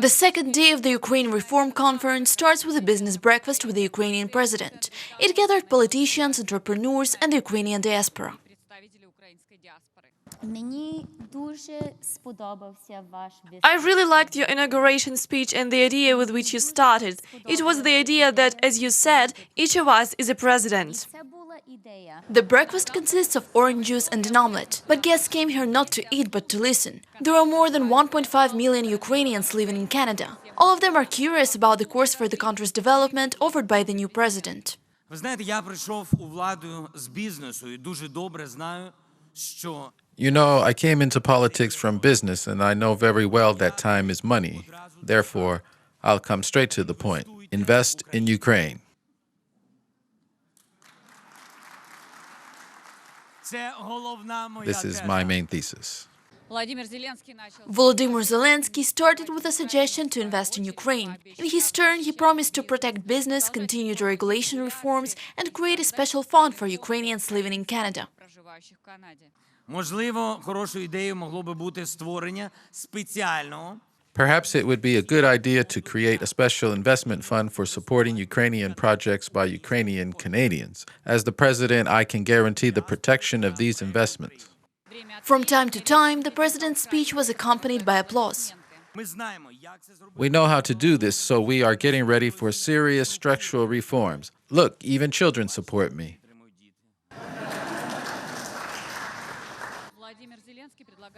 The second day of the Ukraine Reform Conference starts with a business breakfast with the Ukrainian president. It gathered politicians, entrepreneurs and the Ukrainian diaspora. I really liked your inauguration speech and the idea with which you started. It was the idea that, as you said, each of us is a president. The breakfast consists of orange juice and an omelette, but guests came here not to eat but to listen. There are more than 1.5 million Ukrainians living in Canada. All of them are curious about the course for the country's development offered by the new president. Ви знаєте, я прийшов у владу з бізнесу і дуже добре знаю, що You know, I came into politics from business, and I know very well that time is money. Therefore, I'll come straight to the point. Invest in Ukraine. це головна моя This is my main thesis. Volodymyr Zelensky started with a suggestion to invest in Ukraine. In his turn, he promised to protect business, continue the regulation reforms, and create a special fund for Ukrainians living in Canada. Можливо, хорошою ідеєю могло би бути створення спеціального Perhaps it would be a good idea to create a special investment fund for supporting Ukrainian projects by Ukrainian Canadians. As the president, I can guarantee the protection of these investments. From time to time, the president's speech was accompanied by applause. Ми знаємо, як це зробити. We know how to do this, so we are getting ready for serious structural reforms. Look, even children support me.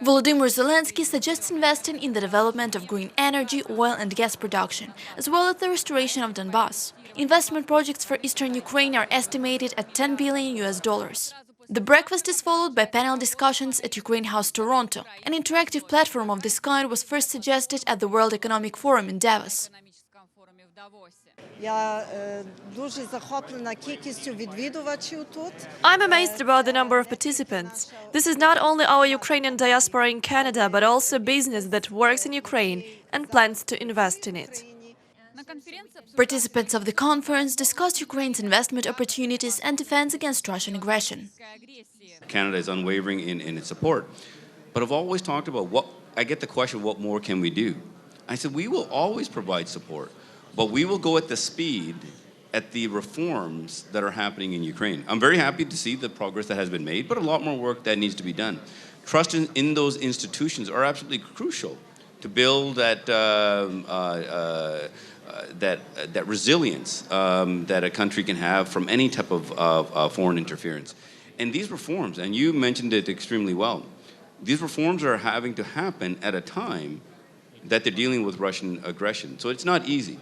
Volodymyr Zelensky suggests investing in the development of green energy, oil and gas production, as well as the restoration of Donbas. Investment projects for eastern Ukraine are estimated at $10 billion. The breakfast is followed by panel discussions at Ukraine House Toronto. An interactive platform of this kind was first suggested at the World Economic Forum in Davos. I'm amazed about the number of participants. This is not only our Ukrainian diaspora in Canada, but also business that works in Ukraine and plans to invest in it. Participants of the conference discussed Ukraine's investment opportunities and defense against Russian aggression. Canada is unwavering in its support, but I've always talked about I get the question, what more can we do? I said, we will always provide support, but we will go at the speed at the reforms that are happening in Ukraine. I'm very happy to see the progress that has been made, but a lot more work that needs to be done. Trust in those institutions are absolutely crucial to build that resilience that a country can have from any type of foreign interference. And these reforms, and you mentioned it extremely well, these reforms are having to happen at a time that they're dealing with Russian aggression. So it's not easy.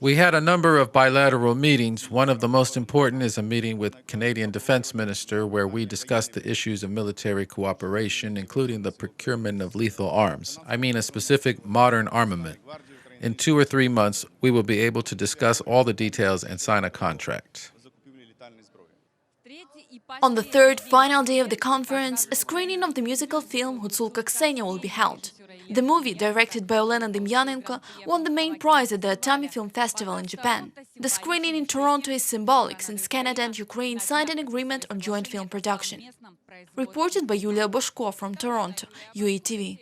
We had a number of bilateral meetings. One of the most important is a meeting with Canadian Defense Minister where we discussed the issues of military cooperation, including the procurement of lethal arms. I mean a specific modern armament. In 2 or 3 months, we will be able to discuss all the details and sign a contract. On the third, final day of the conference, a screening of the musical film Гуцулка Ksenia will be held. The movie, directed by Olena Demyanenko, won the main prize at the Atami Film Festival in Japan. The screening in Toronto is symbolic since Canada and Ukraine signed an agreement on joint film production. Reported by Yulia Boshko from Toronto, UATV.